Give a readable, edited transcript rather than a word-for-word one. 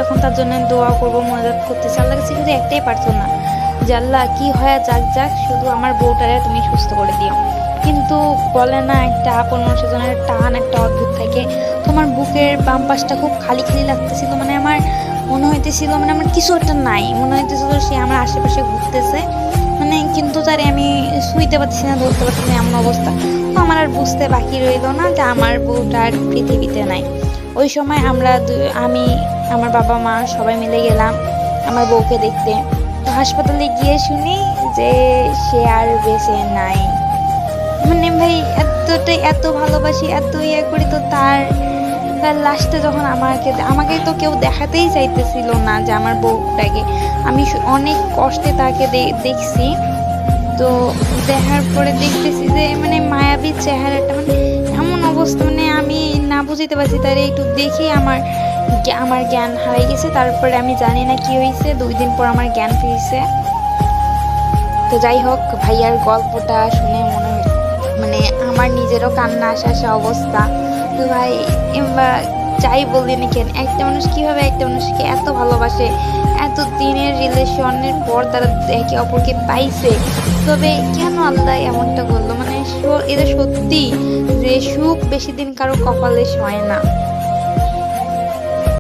তখন তার জন্য দোয়া করবো, মোনাজাত করতেছি। আল্লাহর কাছে শুধু একটাই প্রার্থনা যে আল্লাহ কি হয় যাক যাক, শুধু আমার বউটারে তুমি সুস্থ করে দিও। কিন্তু বলে না একটা আপন মানুষের জন্য একটা টান একটা অদ্ভুত থাকে। তোমার বুকের বাম পাশটা খুব খালি খালি লাগতেছিল, মানে আমার মনে হইতেছিল মানে আমার কিছু একটা নাই, মনে হইতেছিল সে আমার আশেপাশে ঘুরতেছে, মানে কিন্তু তারে আমি শুইতে পারছি না, ধরতে পারছি না, এমন অবস্থা। তো আমার আর বুঝতে বাকি রইল না যে আমার বউটা আর পৃথিবীতে নাই। ওই সময় আমি আমার বাবা মা সবাই মিলে গেলাম আমার বউকে দেখতে। তো হাসপাতালে গিয়ে শুনি যে সে আর বেঁচে নাই। মানে ভাই এতটাই এত ভালোবাসি, এত ইয়ে করি, তো তার লাশটা যখন আমাকে তো কেউ দেখাতেই চাইতেছিল না যে আমার বউটাকে। আমি অনেক কষ্টে তাকে দেখছি। তো দেখার পরে দেখতেছি যে মানে মায়াবী চেহারাটা, মানে এমন অবস্থা, মানে আমি না বুঝতে পারছি। তার একটু দেখে আমার আমার জ্ঞান হারিয়ে গেছে। তারপরে আমি জানি না কি হয়েছে, 2 দিন পর আমার জ্ঞান ফিরেছে। তো যাই হোক, ভাইয়ার গল্পটা শুনে মানে আমার নিজেরও কান্না আসা অবস্থা। তো ভাই যাই বলি না কেন, একটা মানুষ কিভাবে একটা মানুষকে এত ভালোবাসে, এত দিনের রিলেশনের পর তারা একে অপরকে পাইছে, তবে কেন আল্লাহ এমনটা করলো? মানে এটা সত্যি যে সুখ বেশি দিন কারো কপালে সয় না।